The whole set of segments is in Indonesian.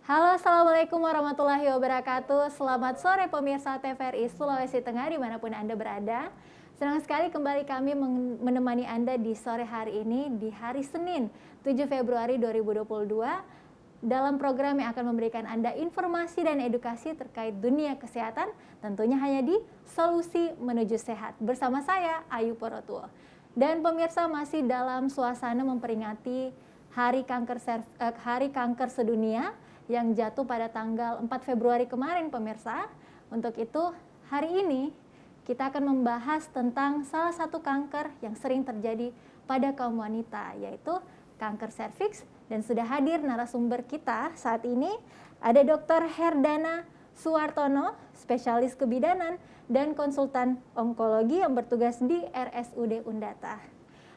Halo, Assalamualaikum warahmatullahi wabarakatuh. Selamat sore pemirsa TVRI Sulawesi Tengah dimanapun Anda berada. Senang sekali kembali kami menemani Anda di sore hari ini di hari Senin 7 Februari 2022 dalam program yang akan memberikan Anda informasi dan edukasi terkait dunia kesehatan, tentunya hanya di Solusi Menuju Sehat bersama saya Ayu Porotuo. Dan pemirsa masih dalam suasana memperingati Hari Kanker Sedunia yang jatuh pada tanggal 4 Februari kemarin pemirsa. Untuk itu hari ini kita akan membahas tentang salah satu kanker yang sering terjadi pada kaum wanita, yaitu kanker serviks. Dan sudah hadir narasumber kita saat ini, ada Dr. Herdana Suwartono, spesialis kebidanan dan konsultan onkologi yang bertugas di RSUD Undata.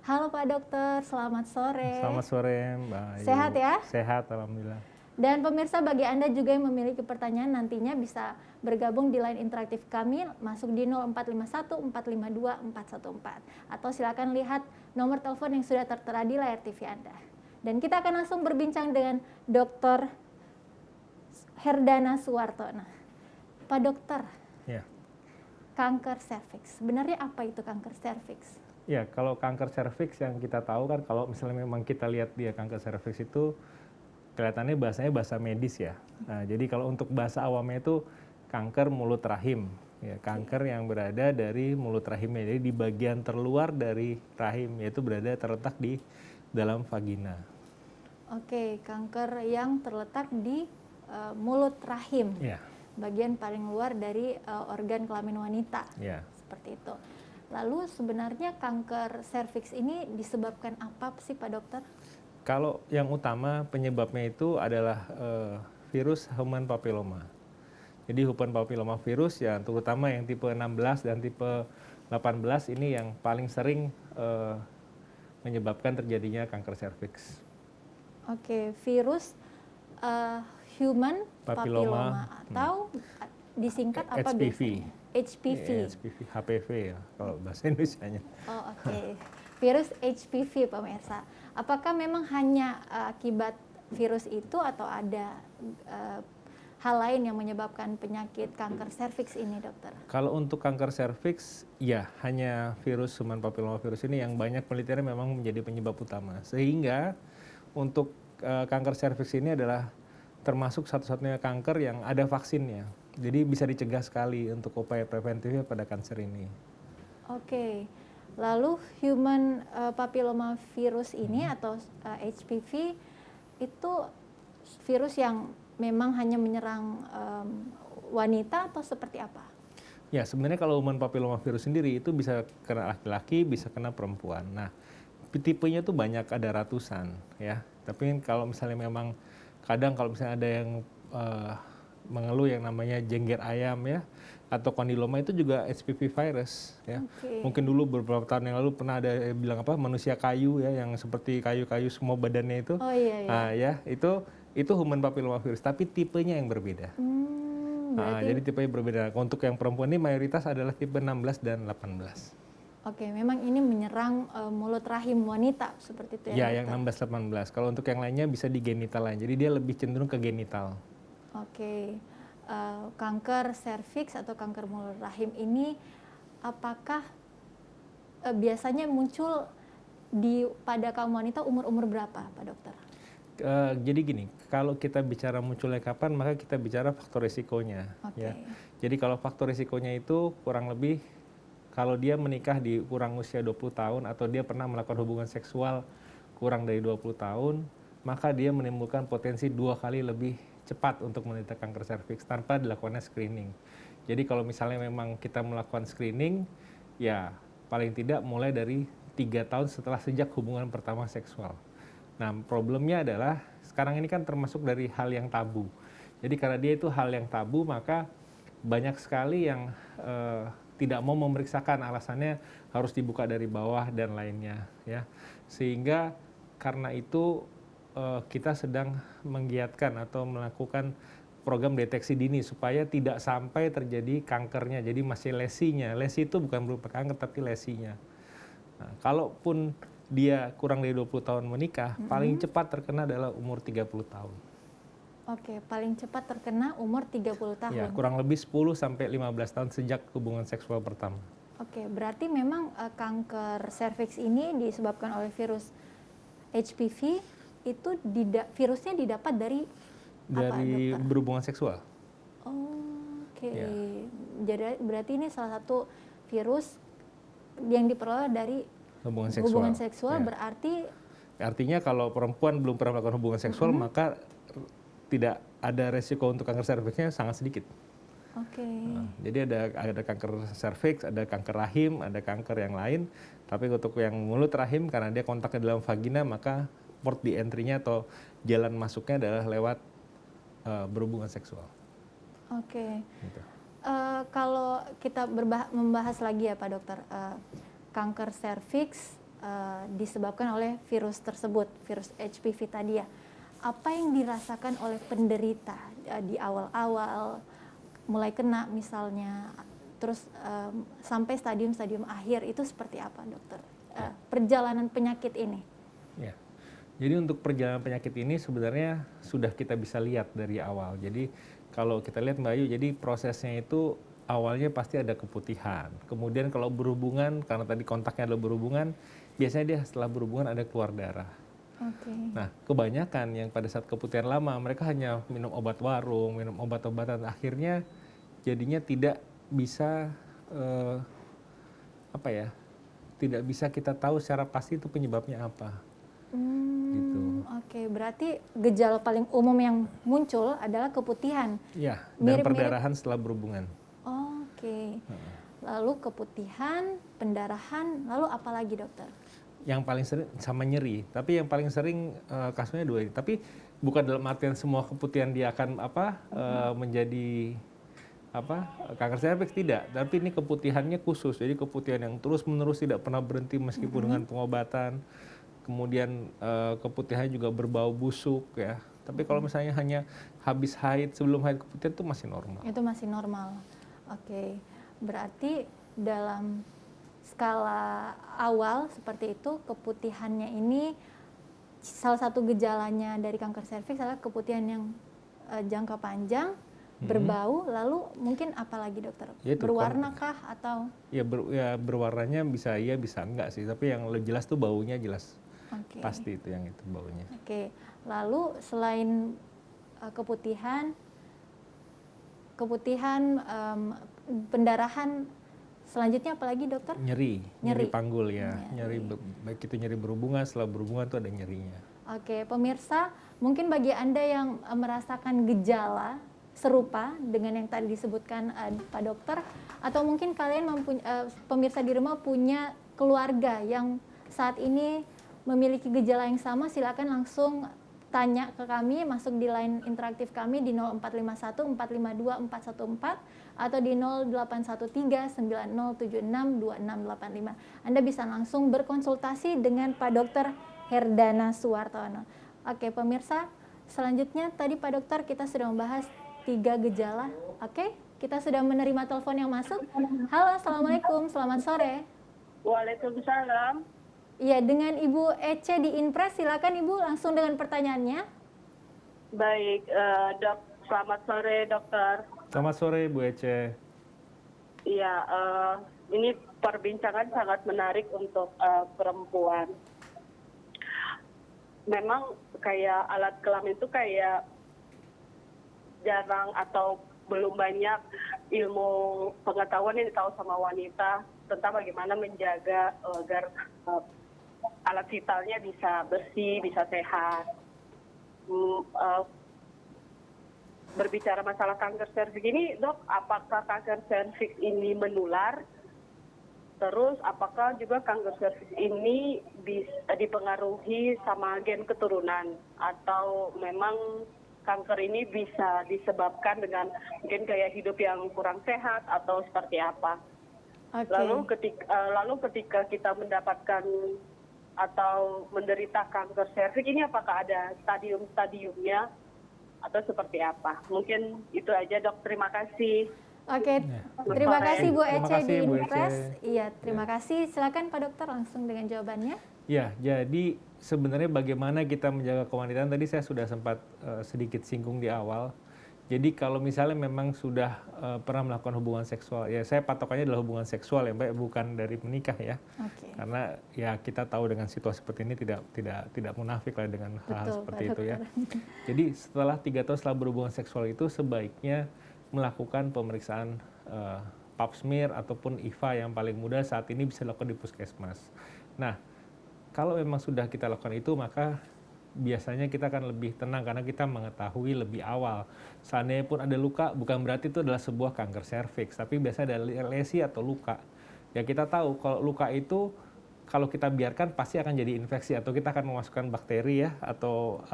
Halo Pak Dokter, selamat sore. Selamat sore Mbak Ayu. Sehat ya? Sehat, Alhamdulillah. Dan pemirsa, bagi Anda juga yang memiliki pertanyaan nantinya bisa bergabung di line interaktif kami, masuk di 0451 452 414. Atau silakan lihat nomor telepon yang sudah tertera di layar TV Anda. Dan kita akan langsung berbincang dengan Dr. Herdana Suwartono. Pak Dokter, Ya. kanker serviks, sebenarnya apa itu kanker serviks? Ya, kalau kanker serviks yang kita tahu kan, kalau misalnya memang kita lihat dia kanker serviks itu kelihatannya bahasanya bahasa medis ya. Nah, jadi kalau untuk bahasa awamnya itu kanker mulut rahim. Ya, kanker yang berada dari mulut rahimnya, jadi di bagian terluar dari rahim, yaitu berada terletak di dalam vagina. Oke, kanker yang terletak di mulut rahim. Ya. Bagian paling luar dari organ kelamin wanita. Ya. Seperti itu. Lalu sebenarnya kanker serviks ini disebabkan apa sih Pak Dokter? Kalau yang utama penyebabnya itu adalah virus human papilloma. Jadi human papilloma virus ya, terutama yang tipe 16 dan tipe 18 ini yang paling sering menyebabkan terjadinya kanker serviks. Oke, virus human papilloma atau disingkat apa HPV. biasanya? HPV. HPV, HPV ya kalau bahasa Indonesianya. Oh, oke. Virus HPV pemirsa. Apakah memang hanya akibat virus itu atau ada hal lain yang menyebabkan penyakit kanker serviks ini, dokter? Kalau untuk kanker serviks, ya hanya virus human papilloma virus ini yang banyak penelitiannya memang menjadi penyebab utama. Sehingga untuk kanker serviks ini adalah termasuk satu-satunya kanker yang ada vaksinnya. Jadi bisa dicegah sekali untuk upaya preventifnya pada kanker ini. Oke. Lalu human papilloma virus ini atau HPV itu virus yang memang hanya menyerang wanita atau seperti apa? Ya, sebenarnya kalau human papilloma virus sendiri itu bisa kena laki-laki, bisa kena perempuan. Nah, tipenya tuh banyak, ada ratusan ya. Tapi kalau misalnya memang kadang kalau misalnya ada yang mengeluh yang namanya jengger ayam ya, atau kondiloma itu juga HPV virus ya. Okay. Mungkin dulu beberapa tahun yang lalu pernah ada yang bilang apa manusia kayu ya, yang seperti kayu-kayu semua badannya itu. Oh iya, iya. Nah, ya itu human papilloma virus tapi tipenya yang berbeda. Berarti... jadi tipenya berbeda. Untuk yang perempuan ini mayoritas adalah tipe 16 dan 18. Oke, memang ini menyerang mulut rahim wanita seperti itu ya? Ya, yang 16-18. Kalau untuk yang lainnya bisa di genital lain. Jadi dia lebih cenderung ke genital. Oke, kanker serviks atau kanker mulut rahim ini apakah biasanya muncul pada kaum wanita umur berapa, Pak Dokter? Jadi gini, kalau kita bicara munculnya kapan, maka kita bicara faktor risikonya. Okay. Ya. Jadi kalau faktor risikonya itu kurang lebih kalau dia menikah di kurang usia 20 tahun atau dia pernah melakukan hubungan seksual kurang dari 20 tahun, maka dia menimbulkan potensi 2 kali lebih cepat untuk menderita kanker serviks tanpa dilakukannya screening. Jadi kalau misalnya memang kita melakukan screening, ya paling tidak mulai dari 3 tahun setelah sejak hubungan pertama seksual. Nah, problemnya adalah sekarang ini kan termasuk dari hal yang tabu. Jadi karena dia itu hal yang tabu, maka banyak sekali yang tidak mau memeriksakan, alasannya harus dibuka dari bawah dan lainnya ya. Sehingga karena itu kita sedang menggiatkan atau melakukan program deteksi dini supaya tidak sampai terjadi kankernya. Jadi masih lesinya. Lesi itu bukan berupa kanker tapi lesinya. Nah, kalaupun dia kurang dari 20 tahun menikah, paling cepat terkena adalah umur 30 tahun. Oke, paling cepat terkena umur 30 tahun. Ya, kurang lebih 10 sampai 15 tahun sejak hubungan seksual pertama. Oke, berarti memang kanker serviks ini disebabkan oleh virus HPV itu virusnya didapat dari apa, Dari dokter? berhubungan seksual. Oke. Ya. Jadi berarti ini salah satu virus yang diperoleh dari Hubungan seksual. seksual Ya. berarti Artinya kalau perempuan belum pernah melakukan hubungan seksual, maka tidak ada resiko untuk kanker serviksnya sangat sedikit. oke. Jadi ada kanker serviks, ada kanker rahim, ada kanker yang lain. Tapi untuk yang mulut rahim, karena dia kontaknya dalam vagina, maka port di entry-nya atau jalan masuknya adalah lewat berhubungan seksual. Oke. Gitu. Kalau kita membahas lagi ya Pak Dokter, kanker serviks disebabkan oleh virus tersebut, virus HPV tadi ya. Apa yang dirasakan oleh penderita di awal-awal mulai kena misalnya, terus sampai stadium-stadium akhir itu seperti apa dokter? Perjalanan penyakit ini. Ya. Jadi untuk perjalanan penyakit ini sebenarnya sudah kita bisa lihat dari awal. Jadi kalau kita lihat Mbak Ayu, jadi prosesnya itu awalnya pasti ada keputihan. Kemudian kalau berhubungan, karena tadi kontaknya adalah berhubungan, biasanya dia setelah berhubungan ada keluar darah. Oke. Nah, kebanyakan yang pada saat keputihan lama, mereka hanya minum obat warung, minum obat-obatan. Akhirnya jadinya tidak bisa, tidak bisa kita tahu secara pasti itu penyebabnya apa. Gitu. Oke, berarti gejala paling umum yang muncul adalah keputihan. Ya, dan Mirip-mirip. perdarahan setelah berhubungan. Oke. Lalu keputihan, pendarahan, lalu apa lagi dokter? Yang paling sering sama nyeri, tapi yang paling sering kasusnya dua ini. Tapi bukan dalam artian semua keputihan dia akan menjadi kanker serviks, tidak. Tapi ini keputihannya khusus, jadi keputihan yang terus-menerus tidak pernah berhenti meskipun dengan pengobatan. Kemudian keputihannya juga berbau busuk ya. Tapi kalau misalnya hanya habis haid, sebelum haid keputihan itu masih normal. Itu masih normal. Oke. Berarti dalam skala awal seperti itu, keputihannya ini salah satu gejalanya dari kanker serviks adalah keputihan yang jangka panjang, berbau, lalu mungkin apa lagi dokter? Yaitu Berwarna kah atau? Ya, berwarnanya bisa iya bisa enggak sih, tapi yang lebih jelas tuh baunya jelas. Oke. Pasti itu yang itu baunya. Oke. Lalu selain keputihan, pendarahan, selanjutnya apa lagi dokter? Nyeri panggul ya. Nyeri baik itu nyeri berhubungan, setelah berhubungan tuh ada nyerinya. Oke, pemirsa, mungkin bagi Anda yang merasakan gejala serupa dengan yang tadi disebutkan Pak Dokter, atau mungkin kalian pemirsa di rumah punya keluarga yang saat ini memiliki gejala yang sama, silakan langsung tanya ke kami, masuk di line interaktif kami di 0451 452 414 atau di 0813 9076 2685. Anda bisa langsung berkonsultasi dengan Pak Dokter Herdana Suwartono. Oke pemirsa, selanjutnya tadi Pak Dokter kita sudah membahas 3 gejala. Oke, kita sudah menerima telepon yang masuk. Halo, Assalamualaikum, selamat sore. Waalaikumsalam. Iya, dengan Ibu Ece di Inpres, silakan Ibu langsung dengan pertanyaannya. Baik, dok. Selamat sore, dokter. Selamat sore Bu Ece. Iya, ini perbincangan sangat menarik untuk perempuan. Memang kayak alat kelamin itu kayak jarang atau belum banyak ilmu pengetahuan yang ditahu sama wanita tentang bagaimana menjaga agar alat vitalnya bisa bersih, bisa sehat. Berbicara masalah kanker serviks ini, dok, apakah kanker serviks ini menular? Terus, apakah juga kanker serviks ini bisa dipengaruhi sama gen keturunan? Atau memang kanker ini bisa disebabkan dengan gen gaya hidup yang kurang sehat atau seperti apa? Oke. Lalu ketika kita mendapatkan atau menderita kanker serviks ini apakah ada stadium-stadiumnya atau seperti apa? Mungkin itu aja dok, terima kasih. Oke, Ya. terima kasih Bu Terima Ece kasih, di Bu Inpres. Ece. Iya, terima kasih. Silakan Pak Dokter langsung dengan jawabannya. Ya, jadi sebenarnya bagaimana kita menjaga kewanitaan tadi saya sudah sempat sedikit singgung di awal. Jadi kalau misalnya memang sudah pernah melakukan hubungan seksual, ya saya patokannya adalah hubungan seksual ya Mbak, bukan dari menikah ya. Oke. Karena ya kita tahu dengan situasi seperti ini tidak munafik lah dengan hal Betul, seperti Pak itu ya. Dokter. Jadi setelah 3 tahun setelah berhubungan seksual itu sebaiknya melakukan pemeriksaan pap smear ataupun IVA yang paling mudah saat ini bisa dilakukan di puskesmas. Nah, kalau memang sudah kita lakukan itu maka biasanya kita akan lebih tenang karena kita mengetahui lebih awal. Seandainya pun ada luka, bukan berarti itu adalah sebuah kanker serviks, tapi biasanya ada lesi atau luka. Ya kita tahu kalau luka itu kalau kita biarkan pasti akan jadi infeksi atau kita akan memasukkan bakteri ya atau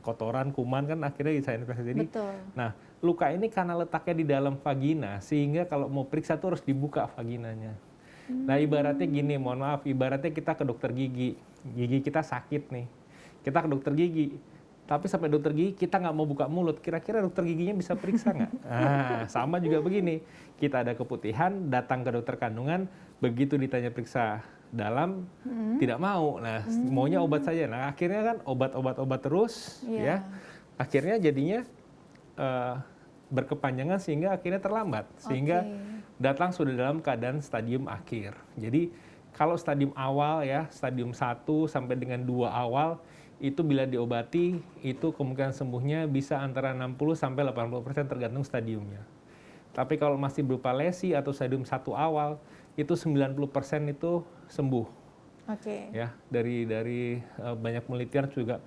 kotoran, kuman kan akhirnya bisa infeksi. Jadi, Betul. nah luka ini karena letaknya di dalam vagina sehingga kalau mau periksa tuh harus dibuka vaginanya. Nah ibaratnya gini, mohon maaf, ibaratnya kita ke dokter gigi kita sakit nih. Kita ke dokter gigi, tapi sampai dokter gigi kita nggak mau buka mulut, kira-kira dokter giginya bisa periksa nggak? Nah, sama juga begini, kita ada keputihan, datang ke dokter kandungan, begitu ditanya periksa dalam, tidak mau, nah maunya obat saja. Nah akhirnya kan obat terus, ya, akhirnya jadinya berkepanjangan sehingga akhirnya terlambat, sehingga datang sudah dalam keadaan stadium akhir. Jadi kalau stadium awal ya, stadium 1 sampai dengan 2 awal, itu bila diobati, itu kemungkinan sembuhnya bisa antara 60 sampai 80% tergantung stadiumnya. Tapi kalau masih berupa lesi atau stadium 1 awal, itu 90% itu sembuh. Oke. Ya, dari banyak penelitian juga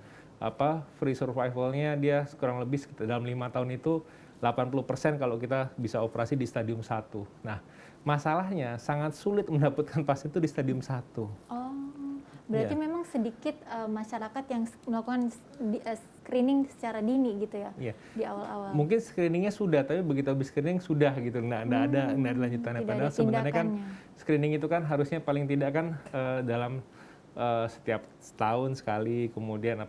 free survivalnya dia kurang lebih sekitar dalam 5 tahun itu 80% kalau kita bisa operasi di stadium 1. Nah, masalahnya sangat sulit mendapatkan pasien itu di stadium 1. Oh, berarti memang sedikit masyarakat yang melakukan screening secara dini gitu ya, di awal-awal. Mungkin screeningnya sudah, tapi begitu habis screening sudah gitu, nggak ada lanjutannya. Padahal sebenarnya kan screening itu kan harusnya paling tidak kan dalam setiap setahun sekali, kemudian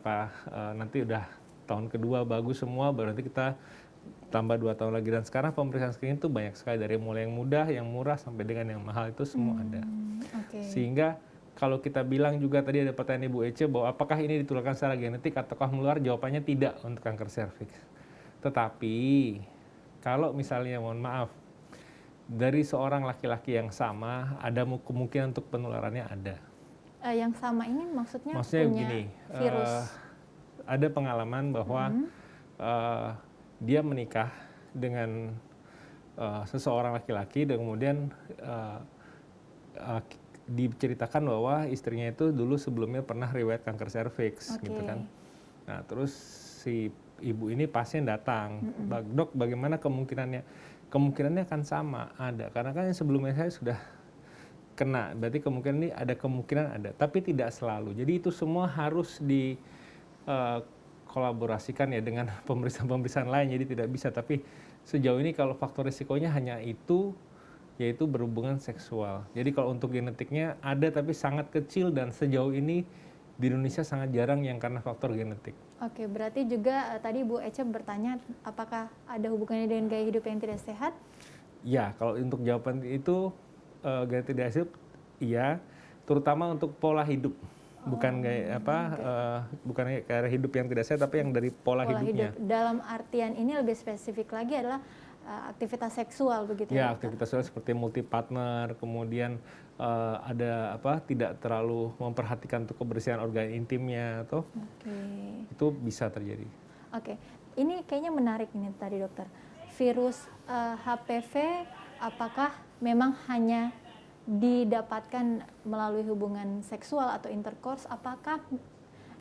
nanti udah tahun kedua bagus semua, baru nanti kita tambah 2 tahun lagi. Dan sekarang pemeriksaan screening itu banyak sekali, dari mulai yang mudah, yang murah, sampai dengan yang mahal itu semua ada. Sehingga kalau kita bilang juga tadi ada pertanyaan Ibu Ece bahwa apakah ini ditularkan secara genetik ataukah menular, jawabannya tidak untuk kanker serviks. Tetapi kalau misalnya mohon maaf dari seorang laki-laki yang sama ada kemungkinan untuk penularannya ada. Yang sama ini maksudnya punya begini, virus. ada pengalaman bahwa dia menikah dengan seseorang laki-laki dan kemudian diceritakan bahwa istrinya itu dulu sebelumnya pernah riwayat kanker serviks gitu kan. Nah terus si ibu ini pasien datang, dok bagaimana kemungkinannya? Kemungkinannya akan sama, ada. Karena kan yang sebelumnya saya sudah kena, berarti kemungkinan ini ada kemungkinan ada, tapi tidak selalu. Jadi itu semua harus kolaborasikan ya dengan pemeriksaan-pemeriksaan lain, jadi tidak bisa. Tapi sejauh ini kalau faktor risikonya hanya itu, yaitu berhubungan seksual. Jadi kalau untuk genetiknya ada tapi sangat kecil dan sejauh ini di Indonesia sangat jarang yang karena faktor genetik. Oke, berarti juga tadi Bu Ece bertanya apakah ada hubungannya dengan gaya hidup yang tidak sehat? Ya, kalau untuk jawaban itu gaya tidak sehat, iya, terutama untuk pola hidup. Bukan bukan gaya hidup yang tidak sehat, tapi yang dari pola hidupnya. Dalam artian ini lebih spesifik lagi adalah aktivitas seksual begitu ya? Ya, aktivitas seksual seperti multi partner, kemudian ada tidak terlalu memperhatikan untuk kebersihan organ intimnya atau itu bisa terjadi. Oke, ini kayaknya menarik ini tadi dokter. Virus HPV apakah memang hanya didapatkan melalui hubungan seksual atau intercourse? Apakah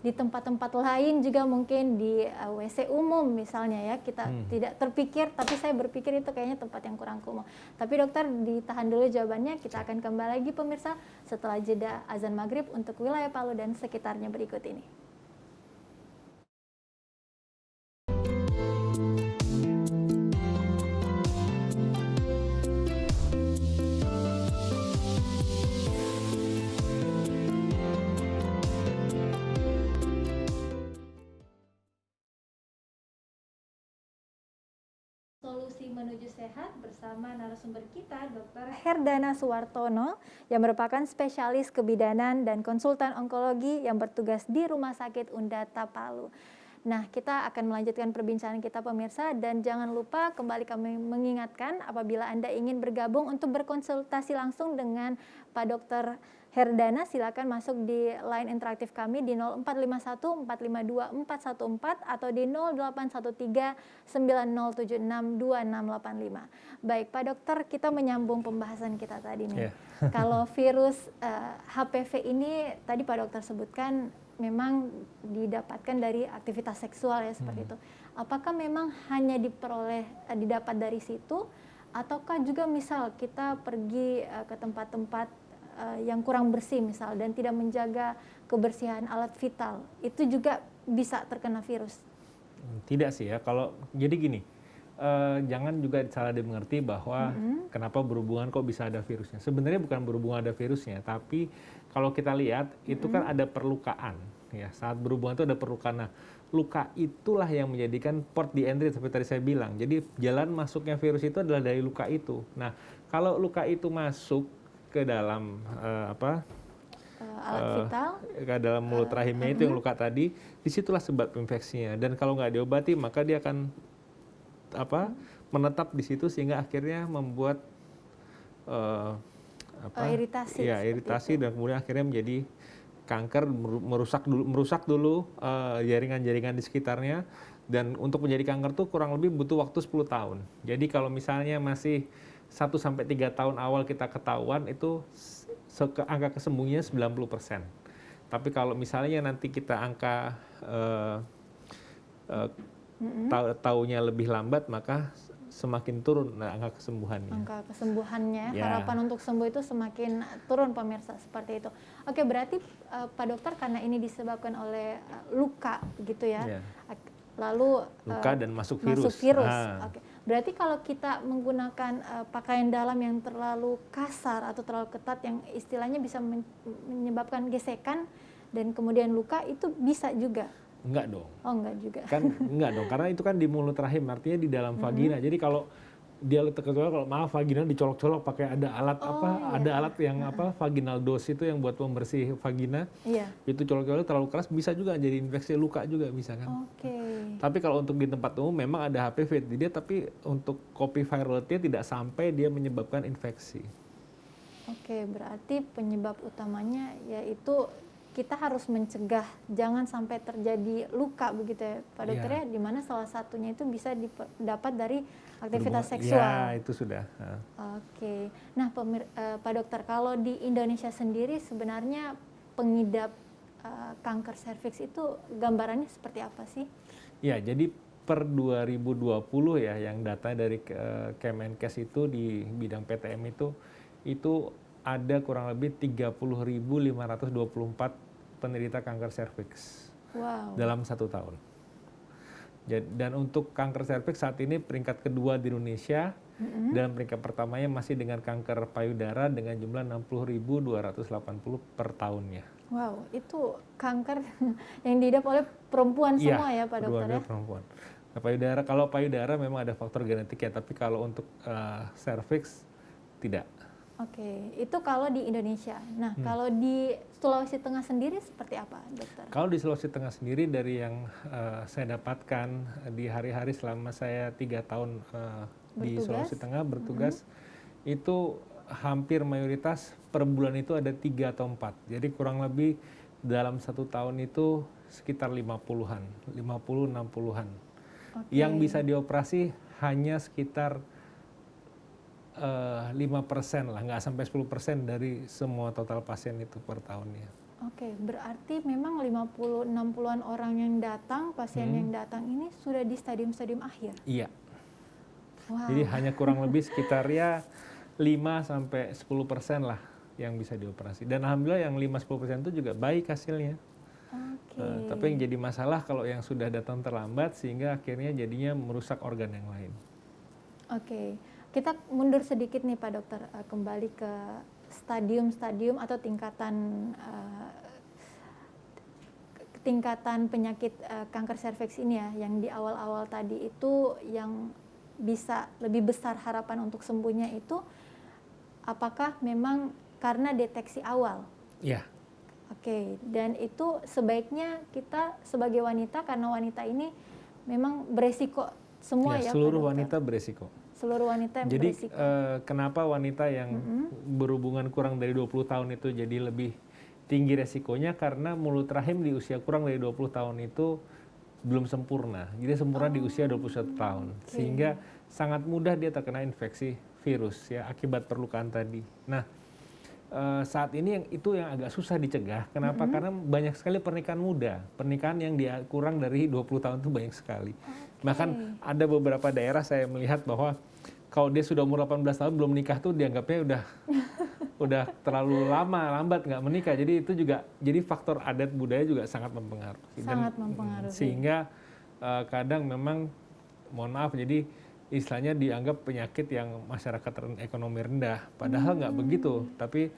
di tempat-tempat lain juga mungkin di WC umum misalnya ya, kita tidak terpikir, tapi saya berpikir itu kayaknya tempat yang kurang kumuh. Tapi dokter ditahan dulu jawabannya, kita akan kembali lagi pemirsa setelah jeda azan maghrib untuk wilayah Palu dan sekitarnya berikut ini. Solusi Menuju Sehat bersama narasumber kita Dr. Herdana Suwartono yang merupakan spesialis kebidanan dan konsultan onkologi yang bertugas di Rumah Sakit Undata Palu. Nah, kita akan melanjutkan perbincangan kita pemirsa dan jangan lupa kembali kami mengingatkan apabila Anda ingin bergabung untuk berkonsultasi langsung dengan Pak Dr. Herdana, silakan masuk di line interaktif kami di 0451 452 414 atau di 0813 9076 2685. Baik, Pak Dokter, kita menyambung pembahasan kita tadi nih. Kalau virus HPV ini tadi Pak Dokter sebutkan memang didapatkan dari aktivitas seksual ya seperti itu. Apakah memang hanya didapat dari situ ataukah juga misal kita pergi ke tempat-tempat yang kurang bersih misal dan tidak menjaga kebersihan alat vital, itu juga bisa terkena virus? Tidak sih ya, kalau jadi gini, jangan juga salah dimengerti bahwa kenapa berhubungan kok bisa ada virusnya. Sebenarnya bukan berhubungan ada virusnya, tapi kalau kita lihat itu kan ada perlukaan ya, saat berhubungan itu ada perlukaan. Nah, luka itulah yang menjadikan port di entry seperti tadi saya bilang. Jadi jalan masuknya virus itu adalah dari luka itu. Nah, kalau luka itu masuk ke dalam Alat vital, ke dalam mulut rahimnya itu yang luka tadi, disitulah sebab infeksinya. Dan kalau nggak diobati maka dia akan menetap di situ sehingga akhirnya membuat iritasi dan kemudian akhirnya menjadi kanker, merusak dulu jaringan-jaringan di sekitarnya, dan untuk menjadi kanker tuh kurang lebih butuh waktu 10 tahun. Jadi kalau misalnya masih 1-3 tahun awal kita ketahuan itu angka kesembuhnya 90%. Tapi kalau misalnya nanti kita angka taunya lebih lambat maka semakin turun angka kesembuhannya. Angka kesembuhannya, harapan untuk sembuh itu semakin turun pemirsa, seperti itu. Oke, berarti Pak Dokter karena ini disebabkan oleh luka gitu ya. Lalu luka dan masuk virus. Oke. Berarti kalau kita menggunakan pakaian dalam yang terlalu kasar atau terlalu ketat yang istilahnya bisa menyebabkan gesekan dan kemudian luka, itu bisa juga? Enggak dong. Oh, enggak juga. Kan enggak dong, karena itu kan di mulut rahim, artinya di dalam vagina. Jadi kalau dia kecuali kalau vagina dicolok-colok pakai ada alat alat yang vaginal dose itu yang buat pembersih vagina. Itu colok-colok terlalu keras bisa juga jadi infeksi, luka juga bisa kan. Tapi kalau untuk di tempat umum memang ada HPV di dia, tapi untuk copy virality tidak sampai dia menyebabkan infeksi. Oke, berarti penyebab utamanya yaitu kita harus mencegah jangan sampai terjadi luka begitu ya Pak Dokter ya, di mana salah satunya itu bisa didapat dari aktivitas seksual. Ya, itu sudah. Oke. Nah, Pak Dokter, kalau di Indonesia sendiri sebenarnya pengidap kanker serviks itu gambarannya seperti apa sih? Ya, jadi per 2020 ya yang data dari Kemenkes itu di bidang PTM itu ada kurang lebih 30.524 penderita kanker serviks dalam 1 tahun. Dan untuk kanker serviks saat ini peringkat kedua di Indonesia, dan peringkat pertamanya masih dengan kanker payudara dengan jumlah 60.280 per tahunnya. Wow, itu kanker yang diidap oleh perempuan semua ya Pak Dokter ya? Perempuan. Nah, kalau payudara memang ada faktor genetik ya, tapi kalau untuk serviks tidak. Oke, itu kalau di Indonesia. Nah, kalau di Sulawesi Tengah sendiri seperti apa, Dokter? Kalau di Sulawesi Tengah sendiri dari yang saya dapatkan di hari-hari selama saya 3 tahun di Sulawesi Tengah bertugas, itu hampir mayoritas per bulan itu ada 3 atau 4. Jadi kurang lebih dalam 1 tahun itu sekitar 50-an, 50-60-an. Yang bisa dioperasi hanya sekitar 5% lah, nggak sampai 10% dari semua total pasien itu per tahunnya. Oke, berarti memang 50-60-an orang yang datang, pasien yang datang ini sudah di stadium-stadium akhir? Iya. Wow. Jadi hanya kurang lebih sekitar ya 5-10% lah yang bisa dioperasi. Dan alhamdulillah yang 5-10% itu juga baik hasilnya. Tapi yang jadi masalah kalau yang sudah datang terlambat sehingga akhirnya jadinya merusak organ yang lain. Oke. Kita mundur sedikit nih Pak Dokter, kembali ke stadium-stadium atau tingkatan penyakit kanker serviks ini ya, yang di awal-awal tadi itu yang bisa lebih besar harapan untuk sembuhnya itu, apakah memang karena deteksi awal? Ya, Oke, dan itu sebaiknya kita sebagai wanita, karena wanita ini memang beresiko semua ya, Pak seluruh Dokter? wanita beresiko. Seluruh wanita yang Jadi beresiko. kenapa wanita yang berhubungan kurang dari 20 tahun itu jadi lebih tinggi resikonya? Karena mulut rahim di usia kurang dari 20 tahun itu belum sempurna. Jadi sempurna di usia 21 tahun. Sehingga sangat mudah dia terkena infeksi virus ya akibat perlukaan tadi. Nah, saat ini itu yang agak susah dicegah. Kenapa? Karena banyak sekali pernikahan muda. Pernikahan yang dia kurang dari 20 tahun itu banyak sekali. Bahkan ada beberapa daerah saya melihat bahwa kalau dia sudah umur 18 tahun belum nikah tuh dianggapnya udah terlalu lambat nggak menikah. Jadi itu juga jadi faktor adat budaya juga sangat mempengaruhi. Sangat mempengaruhi. Sehingga kadang memang mohon maaf jadi istilahnya dianggap penyakit yang masyarakat ekonomi rendah. Padahal nggak begitu. Tapi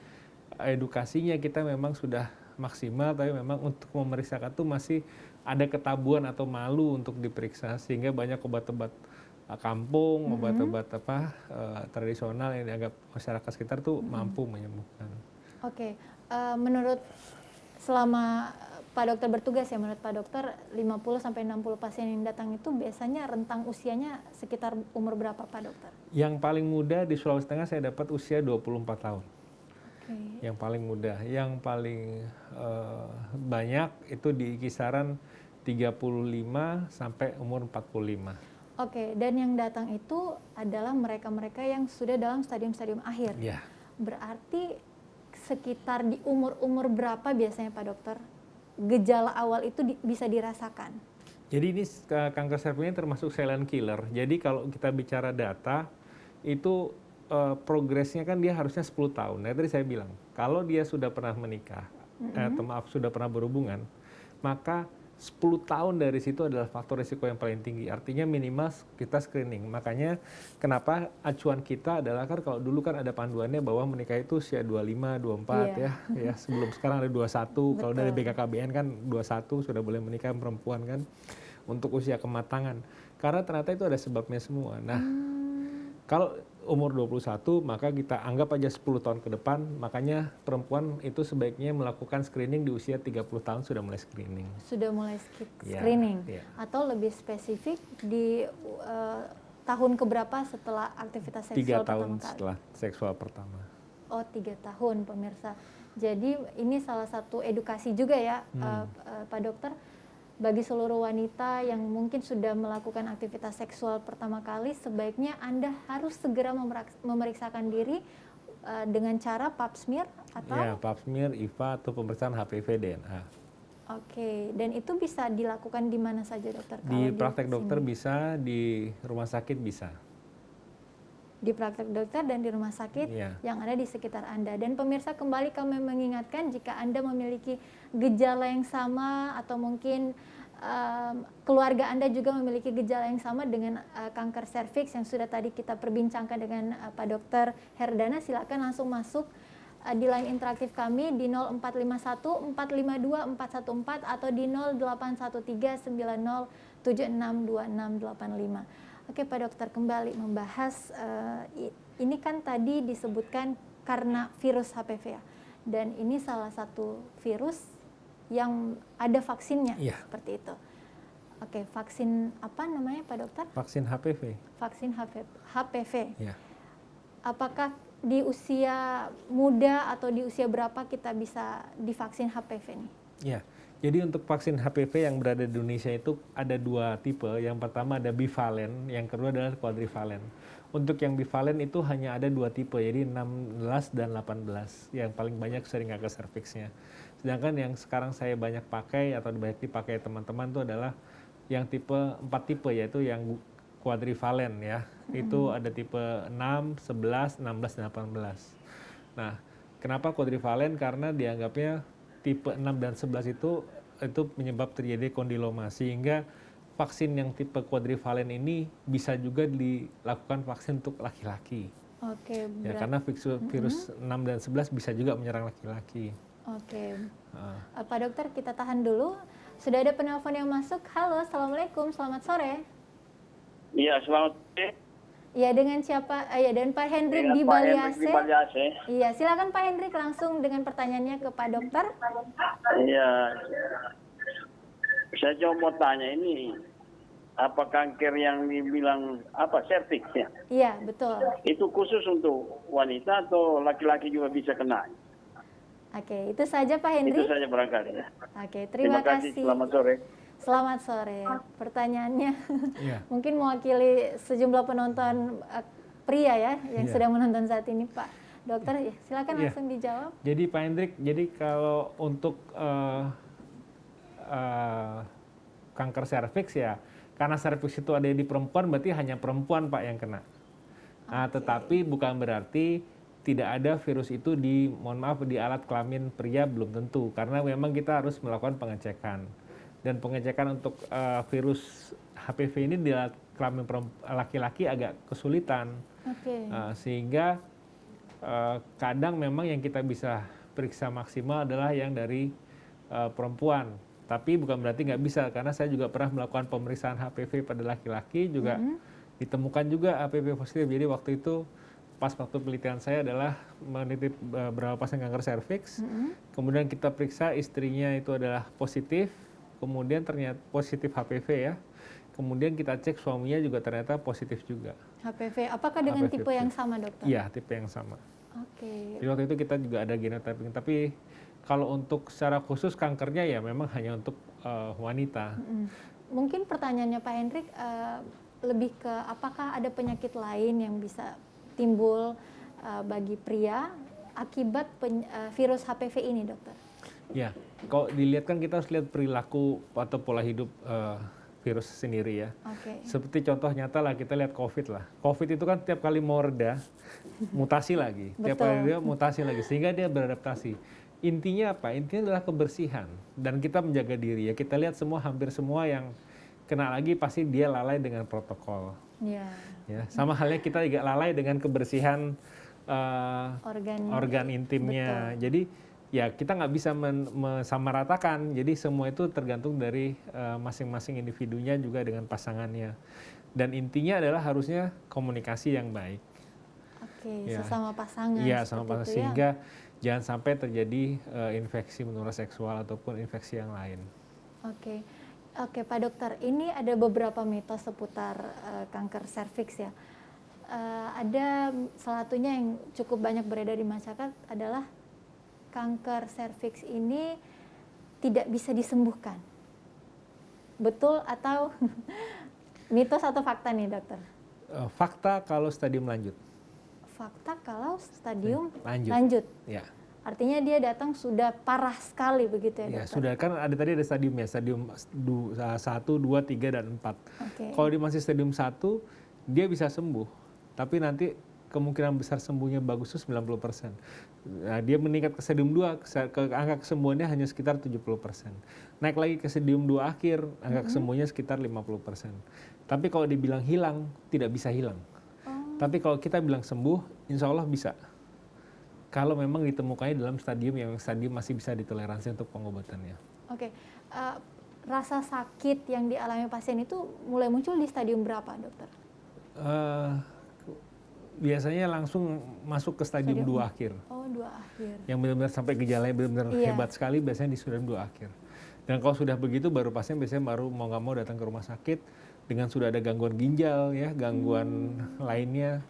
edukasinya kita memang sudah maksimal, tapi memang untuk memeriksakan tuh masih ada ketabuhan atau malu untuk diperiksa, sehingga banyak obat-obat kampung, obat-obat tradisional yang dianggap masyarakat sekitar tuh mampu menyembuhkan. Oke, menurut selama Pak Dokter bertugas ya, menurut Pak Dokter 50-60 pasien yang datang itu biasanya rentang usianya sekitar umur berapa, Pak Dokter? Yang paling muda di Sulawesi Tengah saya dapat usia 24 tahun. Oke. Yang paling muda, yang paling banyak itu di kisaran 35 sampai umur 45. Oke, dan yang datang itu adalah mereka-mereka yang sudah dalam stadium-stadium akhir. Ya. Berarti sekitar di umur-umur berapa biasanya Pak Dokter gejala awal itu bisa dirasakan? Jadi ini kanker cervix ini termasuk silent killer. Jadi kalau kita bicara data itu progresnya kan dia harusnya 10 tahun. Nah, tadi saya bilang, kalau dia sudah pernah menikah, sudah pernah berhubungan, maka 10 tahun dari situ adalah faktor risiko yang paling tinggi. Artinya minimal kita screening. Makanya kenapa acuan kita adalah kan kalau dulu kan ada panduannya bahwa menikah itu usia 25, 24 ya. Sebelum sekarang ada 21. Kalau dari BKKBN kan 21 sudah boleh menikah perempuan kan untuk usia kematangan. Karena ternyata itu ada sebabnya semua. Nah, kalau umur 21 maka kita anggap aja 10 tahun ke depan, makanya perempuan itu sebaiknya melakukan screening di usia 30 tahun sudah mulai screening. Sudah mulai screening. Atau lebih spesifik di tahun keberapa setelah aktivitas seksual 3 tahun pertama kali? setelah seksual pertama. Oh, 3 tahun pemirsa. Jadi ini salah satu edukasi juga ya Pak Dokter, bagi seluruh wanita yang mungkin sudah melakukan aktivitas seksual pertama kali, sebaiknya Anda harus segera memeriksakan diri dengan cara pap smear atau? Ya, pap smear, IVA atau pemeriksaan HPV DNA. Oke, dan itu bisa dilakukan di mana saja dokter? Di praktek dokter bisa, di rumah sakit bisa. Di praktek dokter dan di rumah sakit yang ada di sekitar Anda. Dan pemirsa, kembali kami mengingatkan jika Anda memiliki gejala yang sama atau mungkin keluarga Anda juga memiliki gejala yang sama dengan kanker serviks yang sudah tadi kita perbincangkan dengan Pak Dokter Herdana, silakan langsung masuk di line interaktif kami di 0451 452 414 atau di 0813 90 762685. Oke Pak Dokter, kembali membahas ini kan tadi disebutkan karena virus HPV ya, dan ini salah satu virus yang ada vaksinnya seperti itu. Oke, vaksin apa namanya Pak Dokter? Vaksin HPV. Vaksin HPV. Ya. Apakah di usia muda atau di usia berapa kita bisa divaksin HPV nih? Ya. Jadi untuk vaksin HPV yang berada di Indonesia itu ada 2 tipe. Yang pertama ada bivalen, yang kedua adalah quadrivalen. Untuk yang bivalen itu hanya ada 2 tipe, jadi 16 dan 18. Yang paling banyak sering kanker serviksnya. Sedangkan yang sekarang saya banyak pakai atau banyak dipakai teman-teman itu adalah yang tipe 4 tipe, yaitu yang quadrivalen ya. Itu ada tipe 6, 11, 16, dan 18. Nah, kenapa quadrivalen? Karena dianggapnya tipe 6 dan 11 itu menyebab terjadi kondiloma, sehingga vaksin yang tipe quadrivalen ini bisa juga dilakukan vaksin untuk laki-laki. Oke, ya, karena virus 6 dan 11 bisa juga menyerang laki-laki. Oke. Pak Dokter, kita tahan dulu. Sudah ada penelpon yang masuk. Halo, Assalamualaikum, selamat sore. Iya, selamat sore. Iya, dengan siapa? Iya, dan Pak Hendrik Dengan di Pak Bali Hendrik di AC. Bali AC. Iya, silakan Pak Hendrik langsung dengan pertanyaannya ke Pak Dokter. Iya. Saya cuma mau tanya ini, apa kanker yang dibilang apa serviks ya? Iya, betul. Itu khusus untuk wanita atau laki-laki juga bisa kena? Oke, itu saja Pak Itu Hendrik. saja barangkali ya. Oke, terima kasih. Selamat sore. Selamat sore. Pertanyaannya Iya. mungkin mewakili sejumlah penonton pria ya yang Iya. sedang menonton saat ini, Pak Dokter. Ya, silakan Iya. langsung dijawab. Jadi Pak Hendrik, jadi kalau untuk kanker serviks ya, karena serviks itu ada di perempuan, berarti hanya perempuan Pak yang kena. Tetapi bukan berarti tidak ada virus itu di, mohon maaf, di alat kelamin pria, belum tentu. Karena memang kita harus melakukan pengecekan. Dan pengecekan untuk virus HPV ini di alat kelamin laki-laki agak kesulitan. Oke. Sehingga kadang memang yang kita bisa periksa maksimal adalah yang dari perempuan. Tapi bukan berarti nggak bisa, karena saya juga pernah melakukan pemeriksaan HPV pada laki-laki, juga ditemukan juga HPV positif. Jadi waktu itu pas waktu penelitian saya adalah menitip beberapa pasien kanker serviks, kemudian kita periksa istrinya itu adalah positif, kemudian ternyata positif HPV ya, kemudian kita cek suaminya juga ternyata positif juga. HPV, apakah dengan HPV. tipe yang sama, Dokter? Iya, tipe yang sama. Oke. Jadi waktu itu kita juga ada genotyping, tapi kalau untuk secara khusus kankernya ya memang hanya untuk wanita. Mungkin pertanyaannya Pak Hendrik lebih ke apakah ada penyakit lain yang bisa timbul bagi pria akibat virus HPV ini, Dokter? Ya, kalau dilihat kan kita harus lihat perilaku atau pola hidup virus sendiri ya. Oke. Seperti contoh nyata lah, kita lihat COVID lah. COVID itu kan tiap kali mau reda, mutasi lagi. Tiap Betul. kali dia mutasi lagi, sehingga dia beradaptasi. Intinya apa? Intinya adalah kebersihan. Dan kita menjaga diri ya. Kita lihat hampir semua yang kena lagi pasti dia lalai dengan protokol. Ya. Ya, sama halnya kita juga lalai dengan kebersihan organ intimnya. Betul. Jadi ya kita nggak bisa mensamaratakan. Jadi semua itu tergantung dari masing-masing individunya juga dengan pasangannya. Dan intinya adalah harusnya komunikasi yang baik. Oke, Ya. sesama pasangan. Iya, seperti sama pasangan, itu ya. sehingga jangan sampai terjadi infeksi menular seksual ataupun infeksi yang lain. Oke. Oke, Pak Dokter, ini ada beberapa mitos seputar kanker serviks ya. Ada salah satunya yang cukup banyak beredar di masyarakat adalah kanker serviks ini tidak bisa disembuhkan. Betul atau mitos atau fakta nih, Dokter? Fakta kalau stadium lanjut. Fakta kalau stadium Lanjut. lanjut. Ya. Artinya dia datang sudah parah sekali begitu ya, Ya, Dokter? sudah kan tadi ada stadiumnya, stadium 1, 2, 3, dan 4. Oke. Kalau dia masih stadium 1, dia bisa sembuh. Tapi nanti kemungkinan besar sembuhnya bagus itu 90%. Nah, dia meningkat ke stadium 2, angka kesembuhannya hanya sekitar 70%. Naik lagi ke stadium 2 akhir, angka kesembuhannya sekitar 50%. Tapi kalau dibilang hilang, tidak bisa hilang. Tapi kalau kita bilang sembuh, insya Allah bisa. Kalau memang ditemukannya dalam stadium yang masih bisa ditoleransi untuk pengobatannya. Oke. Rasa sakit yang dialami pasien itu mulai muncul di stadium berapa, Dokter? Biasanya langsung masuk ke stadium 2 akhir. Oh, 2 akhir. Yang benar-benar sampai gejalanya benar-benar Iya. hebat sekali, biasanya di stadium 2 akhir. Dan kalau sudah begitu, baru pasien biasanya baru mau nggak mau datang ke rumah sakit dengan sudah ada gangguan ginjal, ya, gangguan lainnya,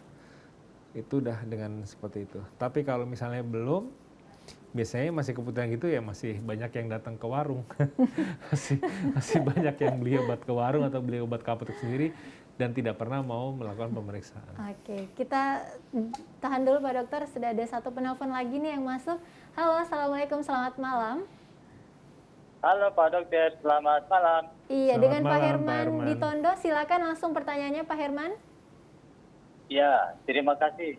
itu udah dengan seperti itu. Tapi kalau misalnya belum, biasanya masih keputusan gitu ya masih banyak yang datang ke warung, masih banyak yang beli obat ke warung atau beli obat ke apotek sendiri dan tidak pernah mau melakukan pemeriksaan. Oke, kita tahan dulu Pak Dokter. Sudah ada satu penelpon lagi nih yang masuk. Halo, assalamualaikum, selamat malam. Halo Pak Dokter, selamat malam. Iya, Selamat dengan Pak malam, Pak Herman Herman. di Tondo. Silakan langsung pertanyaannya Pak Herman. Ya, terima kasih.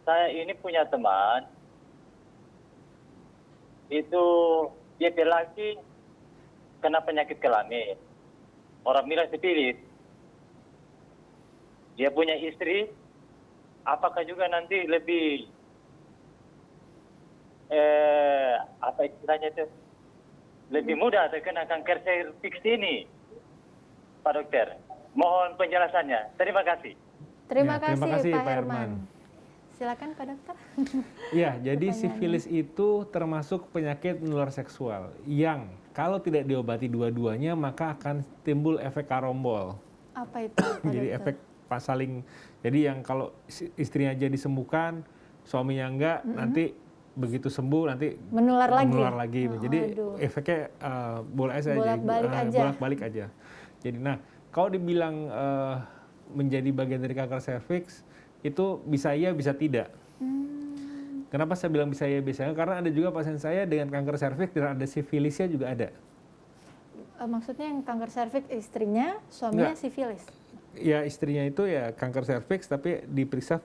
Saya ini punya teman, itu dia laki kena penyakit kelamin. Orang bilang sipilis. Dia punya istri, apakah juga nanti lebih apa istilahnya itu? Lebih mudah terkena kanker serviks ini, Pak Dokter. Mohon penjelasannya. Terima kasih. Terima Ya, terima kasih kasih, Pak Pak Herman. Herman. Silakan Pak Dokter. Iya, jadi Pertanyaannya. sifilis itu termasuk penyakit menular seksual yang kalau tidak diobati dua-duanya maka akan timbul efek karombol. Apa itu Pak Jadi Dokter? efek saling, jadi yang kalau istrinya aja disembuhkan, suaminya enggak, nanti begitu sembuh nanti Menular lagi? menular lagi. Oh, Jadi aduh. efeknya Bolak-balik aja. bolak-balik aja. Jadi nah, kalau dibilang menjadi bagian dari kanker serviks itu bisa iya bisa tidak. Kenapa saya bilang bisa iya bisa enggak? Karena ada juga pasien saya dengan kanker serviks dan ada sifilisnya juga ada. Maksudnya yang kanker serviks istrinya, suaminya Enggak. sifilis? Ya istrinya itu ya kanker serviks tapi diperiksa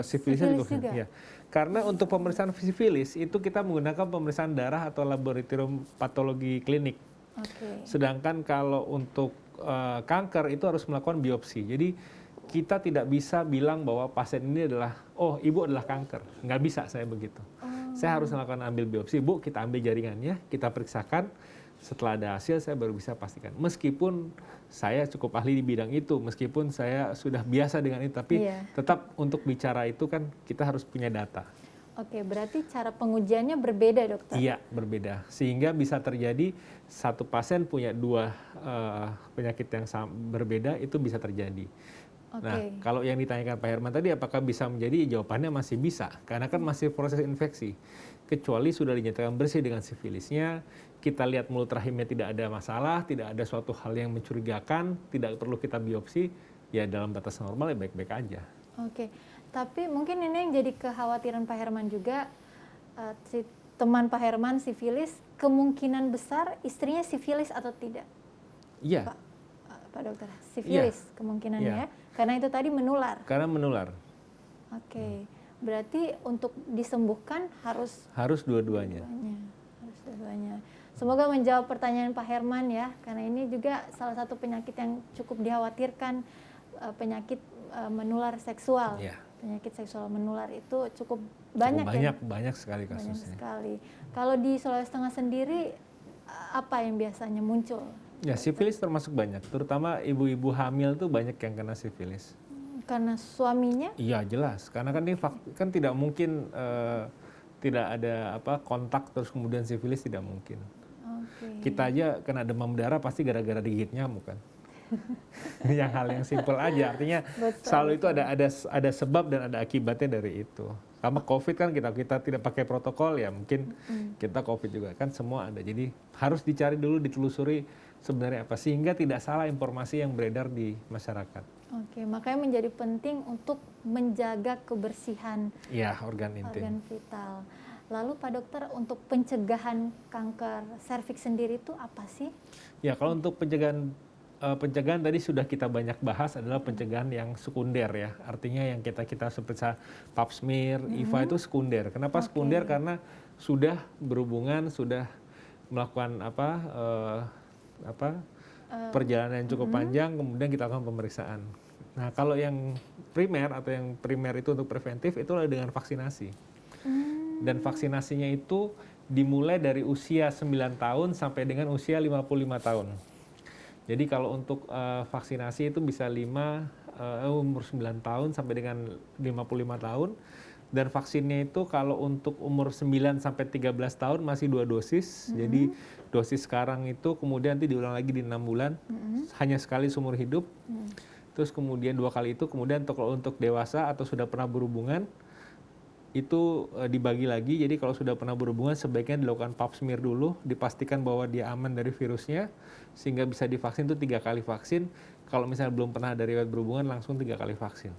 sifilisnya sifilis juga? Ya. Karena untuk pemeriksaan sifilis itu kita menggunakan pemeriksaan darah atau laboratorium patologi klinik. Oke. Sedangkan kalau untuk kanker itu harus melakukan biopsi. Jadi kita tidak bisa bilang bahwa pasien ini adalah, oh ibu adalah kanker. Nggak bisa saya begitu. Saya harus melakukan ambil biopsi. Bu, kita ambil jaringannya, kita periksakan. Setelah ada hasil saya baru bisa pastikan. Meskipun saya cukup ahli di bidang itu, meskipun saya sudah biasa dengan itu, tapi tetap untuk bicara itu kan kita harus punya data. Oke, berarti cara pengujiannya berbeda dokter? Iya, berbeda. Sehingga bisa terjadi satu pasien punya dua penyakit yang berbeda, itu bisa terjadi. Nah, kalau yang ditanyakan Pak Herman tadi apakah bisa menjadi, jawabannya masih bisa. Karena kan masih proses infeksi. Kecuali sudah dinyatakan bersih dengan sifilisnya, kita lihat mulut rahimnya tidak ada masalah, tidak ada suatu hal yang mencurigakan, tidak perlu kita biopsi, ya dalam batas normal ya baik-baik aja. Oke, tapi mungkin ini yang jadi kekhawatiran Pak Herman juga, si teman Pak Herman sifilis, kemungkinan besar istrinya sifilis atau tidak? Iya. Pak Dokter, sifilis kemungkinannya ya? Karena itu tadi menular? Karena menular. Oke, berarti untuk disembuhkan harus? Harus dua-duanya. Harus dua-duanya. Semoga menjawab pertanyaan Pak Herman ya, karena ini juga salah satu penyakit yang cukup dikhawatirkan, penyakit menular seksual. Penyakit seksual menular itu cukup banyak ya? Banyak sekali kasusnya. Banyak sekali. Kalau di Sulawesi Tengah sendiri, apa yang biasanya muncul? Ya, sifilis termasuk banyak, terutama ibu-ibu hamil tuh banyak yang kena sifilis. Karena suaminya? Iya jelas, karena kan ini kan tidak mungkin tidak ada kontak terus kemudian sifilis tidak mungkin. Kita aja kena demam berdarah pasti gara-gara digigit nyamuk kan. Yang hal yang simpel aja, artinya selalu itu ada sebab dan ada akibatnya dari itu. Sama COVID kan kita tidak pakai protokol ya mungkin kita COVID juga kan semua ada. Jadi harus dicari dulu, ditelusuri sebenarnya apa sehingga tidak salah informasi yang beredar di masyarakat. Oke, makanya menjadi penting untuk menjaga kebersihan organ intim. Organ vital. Lalu Pak Dokter, untuk pencegahan kanker serviks sendiri itu apa sih? Ya, kalau untuk pencegahan tadi sudah kita banyak bahas adalah pencegahan yang sekunder ya. Artinya yang kita seperti pap smear, IVA itu sekunder. Kenapa sekunder? Karena sudah berhubungan, sudah melakukan perjalanan yang cukup panjang, kemudian kita lakukan pemeriksaan. Nah, kalau yang primer atau yang primer itu untuk preventif itu adalah dengan vaksinasi. Dan vaksinasinya itu dimulai dari usia 9 tahun sampai dengan usia 55 tahun. Jadi kalau untuk vaksinasi itu bisa umur 9 tahun sampai dengan 55 tahun. Dan vaksinnya itu kalau untuk umur 9 sampai 13 tahun masih 2 dosis. Jadi dosis sekarang itu kemudian nanti diulang lagi di 6 bulan. Hanya sekali seumur hidup. Terus kemudian 2 kali itu. Kemudian untuk dewasa atau sudah pernah berhubungan itu dibagi lagi. Jadi kalau sudah pernah berhubungan sebaiknya dilakukan pap smear dulu. Dipastikan bahwa dia aman dari virusnya. Sehingga bisa divaksin itu 3 kali vaksin. Kalau misalnya belum pernah ada riwayat berhubungan langsung 3 kali vaksin.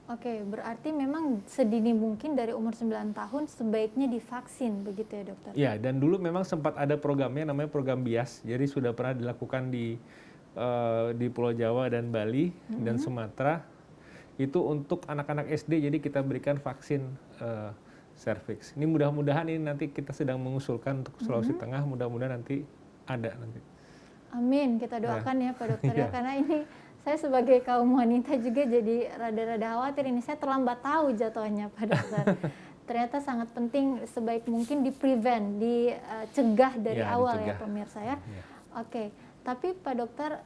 Oke, berarti memang sedini mungkin dari umur 9 tahun sebaiknya divaksin, begitu ya dokter? Ya, dan dulu memang sempat ada programnya namanya program BIAS. Jadi sudah pernah dilakukan di Pulau Jawa dan Bali dan Sumatera. Itu untuk anak-anak SD, jadi kita berikan vaksin serviks. Ini mudah-mudahan ini nanti kita sedang mengusulkan untuk Sulawesi Tengah, mudah-mudahan nanti ada nanti. Amin, kita doakan ya Pak Dokter ya, karena ini saya sebagai kaum wanita juga jadi rada-rada khawatir ini, saya terlambat tahu jatuhnya Pak Dokter. Ternyata sangat penting sebaik mungkin di-prevent, dicegah dari awal ya pemirsa ya. Oke, tapi Pak Dokter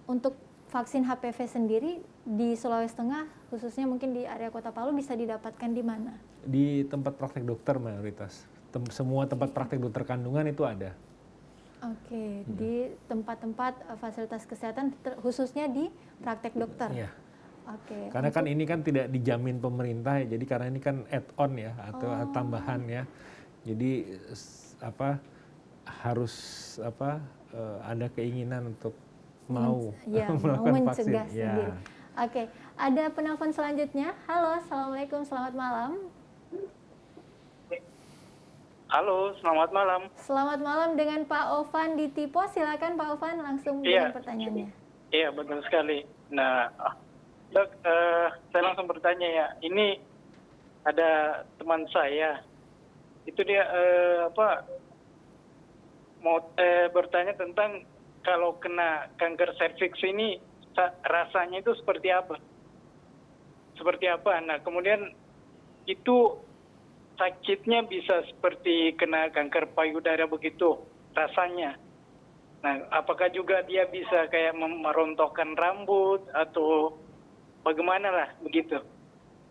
untuk vaksin HPV sendiri di Sulawesi Tengah, khususnya mungkin di area Kota Palu, bisa didapatkan di mana? Di tempat praktek dokter mayoritas. Semua tempat praktek dokter kandungan itu ada. Oke, di tempat-tempat fasilitas kesehatan, khususnya di praktek dokter. Iya. Oke. Karena kan ini kan tidak dijamin pemerintah ya, jadi karena ini kan add-on ya atau tambahan ya. Jadi harus ada keinginan untuk mau mau melakukan vaksin. mencegah sendiri. Ya. Oke, ada penelpon selanjutnya. Halo, assalamualaikum, selamat malam. Halo, selamat malam. Selamat malam dengan Pak Ovan di Tipo. Silakan Pak Ovan langsung dengan pertanyaannya. Iya, betul sekali. Nah, Dok, saya langsung bertanya ya. Ini ada teman saya, itu dia mau bertanya tentang kalau kena kanker serviks ini rasanya itu seperti apa? Seperti apa? Nah, kemudian itu sakitnya bisa seperti kena kanker payudara begitu rasanya. Nah, apakah juga dia bisa kayak merontokkan rambut atau bagaimana lah begitu?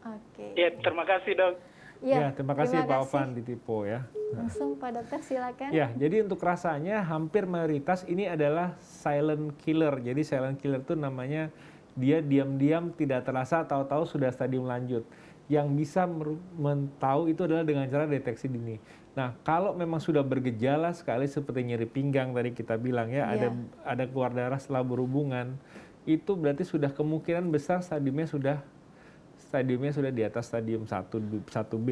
Oke. Ya, terima kasih dok. Ya, terima kasih Pak Ovan di Tipo ya. Langsung Pak Dokter silakan. Ya, jadi untuk rasanya hampir mayoritas ini adalah silent killer. Jadi silent killer itu namanya dia diam-diam tidak terasa, tahu-tahu sudah stadium lanjut. Yang bisa tahu itu adalah dengan cara deteksi dini. Nah, kalau memang sudah bergejala sekali seperti nyeri pinggang tadi kita bilang ya, ada keluar darah setelah berhubungan, itu berarti sudah kemungkinan besar stadiumnya sudah di atas stadium 1B.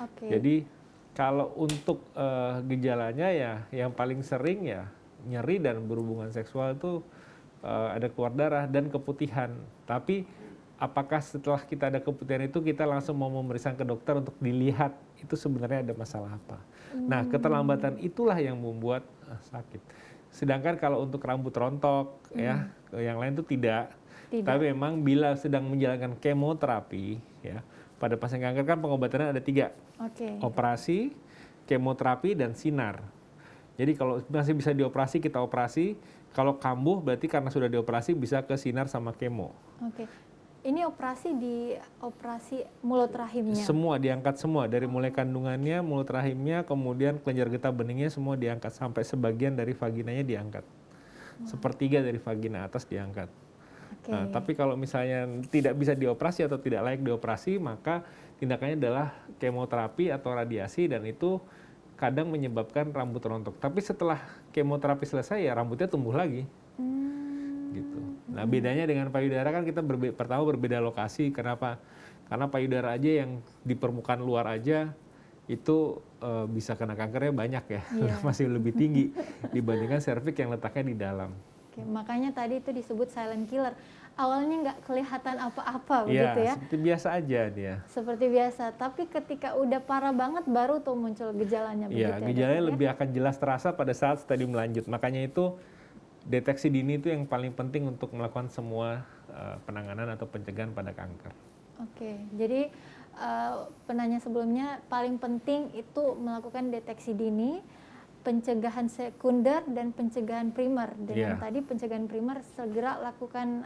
Oke. Jadi kalau untuk gejalanya ya yang paling sering ya nyeri dan berhubungan seksual itu ada keluar darah dan keputihan. Tapi apakah setelah kita ada keputihan itu kita langsung mau memeriksa ke dokter untuk dilihat itu sebenarnya ada masalah apa. Nah, keterlambatan itulah yang membuat sakit. Sedangkan kalau untuk rambut rontok ya, yang lain itu tidak. Tapi memang bila sedang menjalankan kemoterapi ya, pada pasien kanker kan pengobatannya ada 3. Operasi, kemoterapi, dan sinar. Jadi kalau masih bisa dioperasi, kita operasi. Kalau kambuh berarti karena sudah dioperasi bisa ke sinar sama kemo. Oke. Ini operasi mulut rahimnya? Semua diangkat semua, dari mulai kandungannya, mulut rahimnya, kemudian kelenjar getah beningnya semua diangkat. Sampai sebagian dari vaginanya diangkat. Sepertiga dari vagina atas diangkat. Nah, tapi kalau misalnya tidak bisa dioperasi atau tidak layak dioperasi, maka tindakannya adalah kemoterapi atau radiasi dan itu kadang menyebabkan rambut rontok. Tapi setelah kemoterapi selesai ya rambutnya tumbuh lagi. Gitu. Nah, bedanya dengan payudara kan kita pertama berbeda lokasi. Kenapa? Karena payudara aja yang di permukaan luar aja itu bisa kena kankernya banyak ya. Masih lebih tinggi dibandingkan serviks yang letaknya di dalam. Oke, makanya tadi itu disebut silent killer. Awalnya nggak kelihatan apa-apa begitu ya? Seperti biasa aja dia. Seperti biasa, tapi ketika udah parah banget baru tuh muncul gejalanya begitu ya? Gejalanya lebih akan jelas terasa pada saat stadium lanjut. Makanya itu deteksi dini itu yang paling penting untuk melakukan semua penanganan atau pencegahan pada kanker. Oke, jadi penanya sebelumnya paling penting itu melakukan deteksi dini, pencegahan sekunder dan pencegahan primer. Dengan tadi pencegahan primer segera lakukan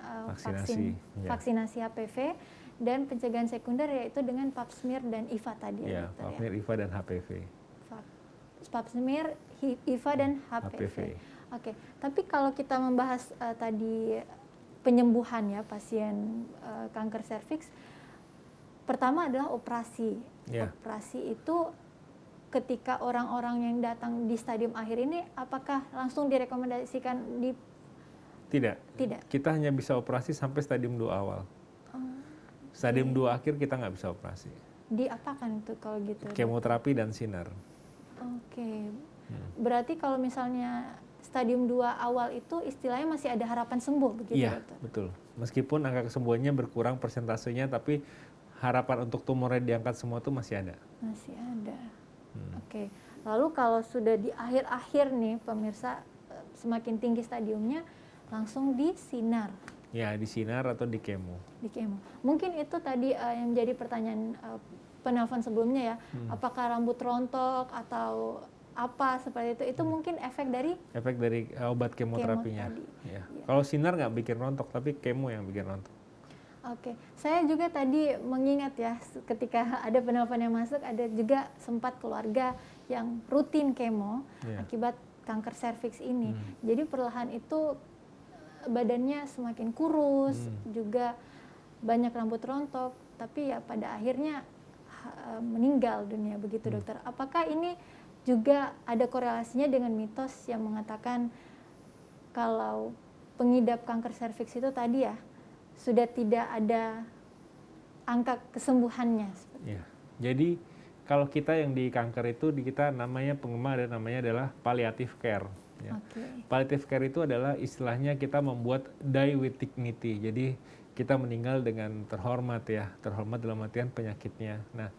vaksinasi HPV, dan pencegahan sekunder yaitu dengan pap smear dan IVA tadi ya, dokter, pap smear, IVA dan HPV. Pap smear, IVA dan HPV. Oke, tapi kalau kita membahas tadi penyembuhan ya pasien kanker serviks, pertama adalah operasi. Operasi itu ketika orang-orang yang datang di stadium akhir ini, apakah langsung direkomendasikan di? Tidak. Kita hanya bisa operasi sampai stadium 2 awal. Stadium 2 akhir kita nggak bisa operasi. Diapakan itu kalau gitu? Kemoterapi dan sinar. Oke. Berarti kalau misalnya stadium 2 awal itu istilahnya masih ada harapan sembuh begitu, Iya, dokter? Betul. Meskipun angka kesembuhannya berkurang persentasenya, tapi harapan untuk tumornya diangkat semua itu masih ada. Masih ada. Oke. Lalu kalau sudah di akhir-akhir nih pemirsa, semakin tinggi stadiumnya, langsung di sinar. Ya, di sinar atau di kemo. Di kemo. Mungkin itu tadi yang menjadi pertanyaan penelpon sebelumnya ya. Apakah rambut rontok atau apa seperti itu mungkin efek dari Efek dari obat kemoterapinya. tadi. Ya. Iya. Kalau sinar nggak bikin rontok, tapi kemo yang bikin rontok. Oke, saya juga tadi mengingat ya ketika ada penelpon yang masuk, ada juga sempat keluarga yang rutin kemo Iya. akibat kanker serviks ini. Jadi perlahan itu badannya semakin kurus, juga banyak rambut rontok, tapi ya pada akhirnya meninggal dunia begitu dokter. Apakah ini juga ada korelasinya dengan mitos yang mengatakan kalau pengidap kanker serviks itu tadi ya sudah tidak ada angka kesembuhannya? Ya. Jadi kalau kita yang di kanker itu kita namanya penggemar dan namanya adalah palliative care. Ya. Oke. Palliative care itu adalah istilahnya kita membuat die with dignity. Jadi kita meninggal dengan terhormat ya, terhormat dalam artian penyakitnya. Nah,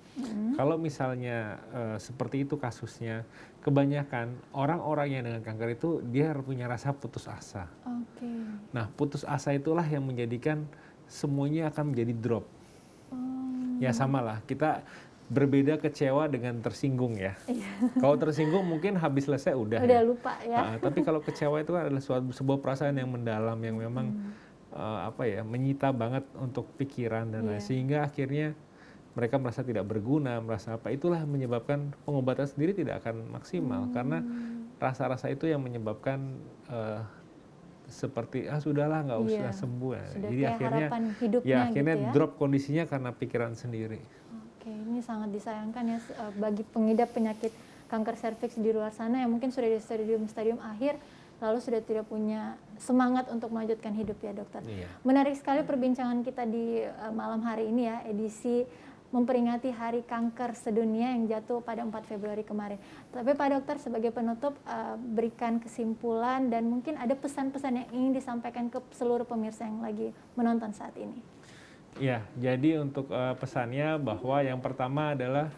kalau misalnya seperti itu kasusnya, kebanyakan orang-orang yang dengan kanker itu dia punya rasa putus asa. Oke. Nah, putus asa itulah yang menjadikan semuanya akan menjadi drop. Ya samalah, kita berbeda kecewa dengan tersinggung ya. Kalau tersinggung mungkin habis selesai udah Udah ya. lupa ya. Tapi kalau kecewa itu adalah sebuah perasaan yang mendalam yang memang menyita banget untuk pikiran dan lain. Sehingga akhirnya mereka merasa tidak berguna, merasa apa. Itulah yang menyebabkan pengobatan sendiri tidak akan maksimal karena rasa-rasa itu yang menyebabkan seperti sudahlah nggak usah sembuh ya. Sudah Jadi kayak akhirnya harapan hidupnya ya akhirnya gitu ya. drop kondisinya karena pikiran sendiri. Oke, ini sangat disayangkan ya bagi pengidap penyakit kanker serviks di luar sana yang mungkin sudah di stadium akhir lalu sudah tidak punya semangat untuk melanjutkan hidup ya dokter. Iya. Menarik sekali perbincangan kita di malam hari ini ya, edisi memperingati Hari Kanker Sedunia yang jatuh pada 4 Februari kemarin. Tapi Pak Dokter sebagai penutup berikan kesimpulan dan mungkin ada pesan-pesan yang ingin disampaikan ke seluruh pemirsa yang lagi menonton saat ini. Ya, jadi untuk pesannya bahwa yang pertama adalah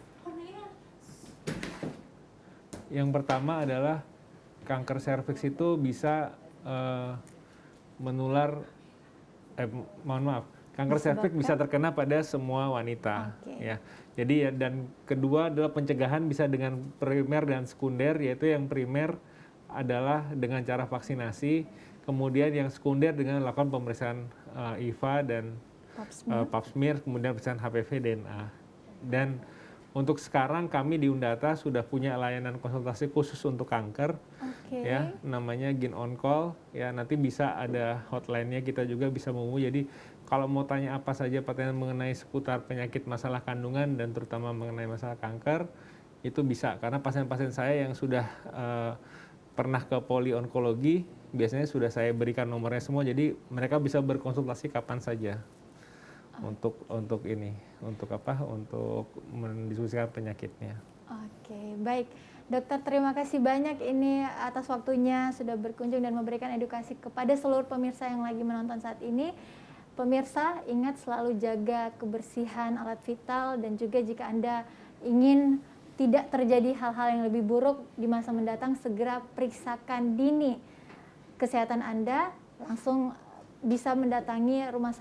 kanker serviks itu bisa menular, kanker serviks bisa terkena pada semua wanita. Ya. Jadi dan kedua adalah pencegahan bisa dengan primer dan sekunder, yaitu yang primer adalah dengan cara vaksinasi, kemudian yang sekunder dengan melakukan pemeriksaan IVA dan Pap smear, kemudian pemeriksaan HPV DNA. Dan untuk sekarang kami di Undata sudah punya layanan konsultasi khusus untuk kanker, ya, namanya Gin On Call. Ya, nanti bisa ada hotline-nya, kita juga bisa menghubungi. Jadi kalau mau tanya apa saja pertanyaan mengenai seputar penyakit masalah kandungan dan terutama mengenai masalah kanker, itu bisa. Karena pasien-pasien saya yang sudah pernah ke poli onkologi, biasanya sudah saya berikan nomornya semua. Jadi mereka bisa berkonsultasi kapan saja. Untuk mendiskusikan penyakitnya. Oke, baik. Dokter, terima kasih banyak ini atas waktunya sudah berkunjung dan memberikan edukasi kepada seluruh pemirsa yang lagi menonton saat ini. Pemirsa, ingat selalu jaga kebersihan alat vital dan juga jika Anda ingin tidak terjadi hal-hal yang lebih buruk di masa mendatang, segera periksakan dini kesehatan Anda, langsung bisa mendatangi rumah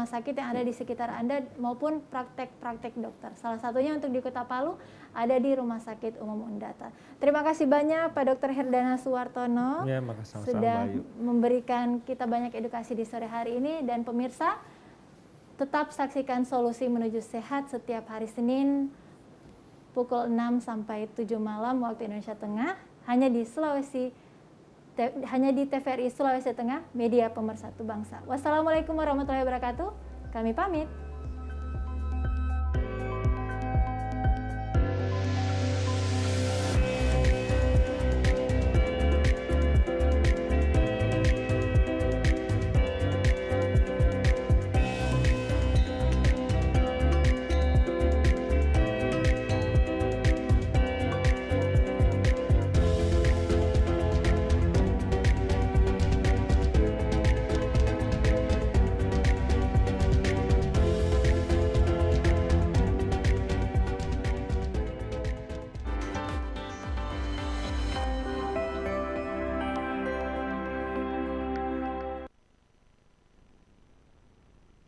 sakit yang ada di sekitar Anda maupun praktek-praktek dokter. Salah satunya untuk di Kota Palu ada di Rumah Sakit Umum Undata. Terima kasih banyak Pak Dr. Herdana Suwartono Ya, makasih sama-sama, sudah Bayu. memberikan kita banyak edukasi di sore hari ini, dan pemirsa tetap saksikan Solusi Menuju Sehat setiap hari Senin pukul 6 sampai 7 malam waktu Indonesia Tengah hanya di TVRI Sulawesi Tengah, media pemersatu bangsa. Wassalamualaikum warahmatullahi wabarakatuh. Kami pamit.